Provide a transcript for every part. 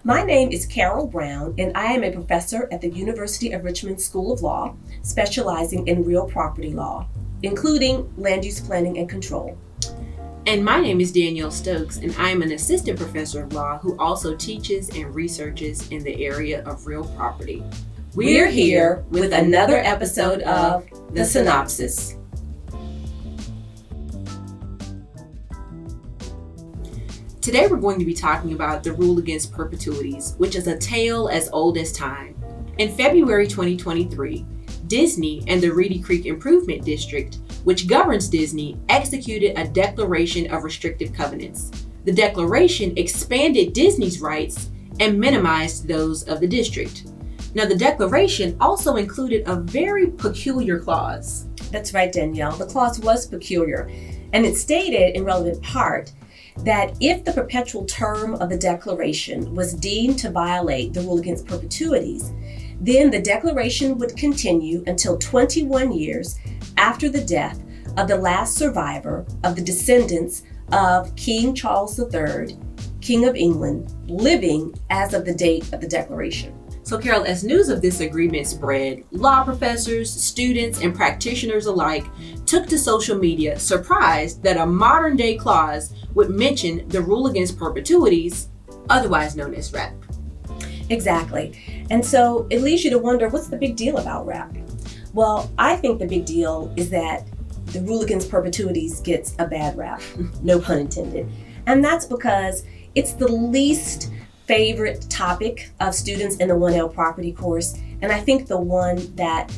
My name is Carol Brown, and I am a professor at the University of Richmond School of Law, specializing in real property law, including land use planning and control. And my name is Danielle Stokes, and I am an assistant professor of law who also teaches and researches in the area of real property. We're here with another episode of the Synopsis. Today we're going to be talking about the rule against perpetuities, which is a tale as old as time. In February 2023, Disney and the Reedy Creek Improvement District, which governs Disney, executed a declaration of restrictive covenants. The declaration expanded Disney's rights and minimized those of the district. Now, the declaration also included a very peculiar clause. That's right, Danielle. The clause was peculiar, and it stated in relevant part that if the perpetual term of the declaration was deemed to violate the rule against perpetuities, then the declaration would continue until 21 years after the death of the last survivor of the descendants of King Charles III, King of England, living as of the date of the declaration. So, Carol, as news of this agreement spread, law professors, students, and practitioners alike took to social media surprised that a modern-day clause would mention the rule against perpetuities, otherwise known as RAP. Exactly. And so it leads you to wonder, what's the big deal about RAP? Well, I think the big deal is that the rule against perpetuities gets a bad rap, no pun intended. And that's because it's the least favorite topic of students in the 1L property course, and I think the one that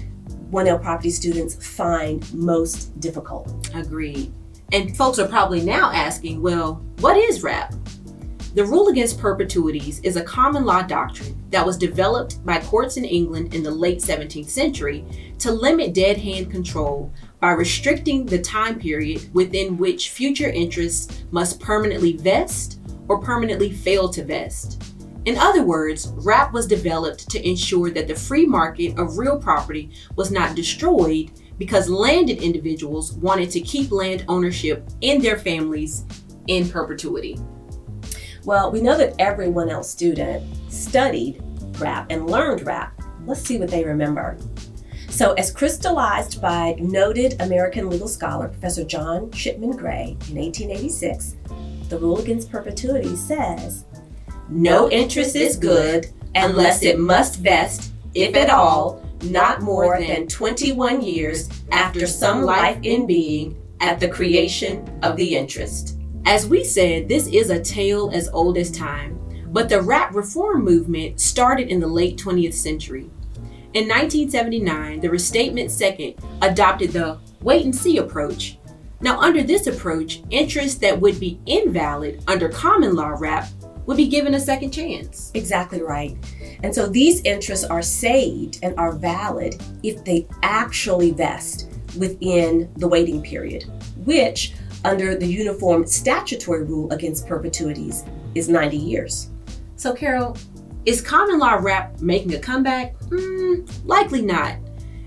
1L property students find most difficult. Agreed. And folks are probably now asking, well, what is RAP? The rule against perpetuities is a common law doctrine that was developed by courts in England in the late 17th century to limit dead hand control by restricting the time period within which future interests must permanently vest or permanently fail to vest. In other words, RAP was developed to ensure that the free market of real property was not destroyed because landed individuals wanted to keep land ownership in their families in perpetuity. Well, we know that every 1L student studied RAP and learned RAP. Let's see what they remember. So, as crystallized by noted American legal scholar Professor John Shipman Gray in 1886, the rule against perpetuity says, "No interest is good unless it must vest, if at all, not more than 21 years after some life in being at the creation of the interest." As we said, this is a tale as old as time, but the RAP reform movement started in the late 20th century. In 1979, the Restatement Second adopted the wait-and-see approach. Now, under this approach, interests that would be invalid under common law RAP would be given a second chance. Exactly right. And so these interests are saved and are valid if they actually vest within the waiting period, which under the uniform statutory rule against perpetuities is 90 years. So, Carol, is common law RAP making a comeback? Likely not.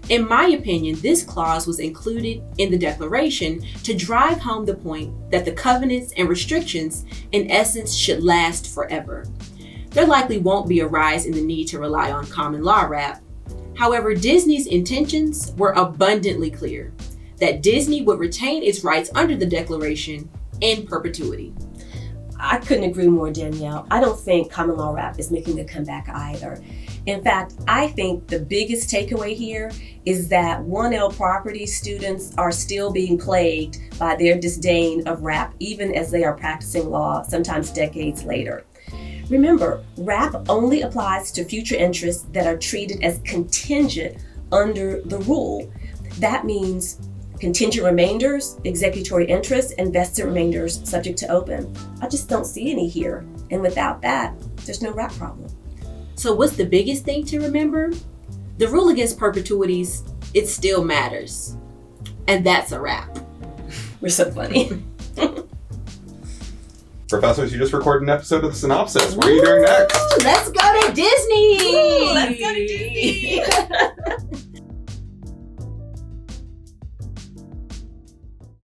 In my opinion, this clause was included in the declaration to drive home the point that the covenants and restrictions, in essence, should last forever. There likely won't be a rise in the need to rely on common law RAP. However, Disney's intentions were abundantly clear, that Disney would retain its rights under the declaration in perpetuity. I couldn't agree more, Danielle. I don't think common law RAP is making a comeback either. In fact, I think the biggest takeaway here is that 1L property students are still being plagued by their disdain of RAP, even as they are practicing law, sometimes decades later. Remember, RAP only applies to future interests that are treated as contingent under the rule. That means contingent remainders, executory interests, and vested remainders subject to open. I just don't see any here. And without that, there's no RAP problem. So what's the biggest thing to remember? The rule against perpetuities, it still matters. And that's a wrap. We're so funny. Professors, you just recorded an episode of the Synopsis. What are you doing next? Let's go to Disney! Let's go to Disney!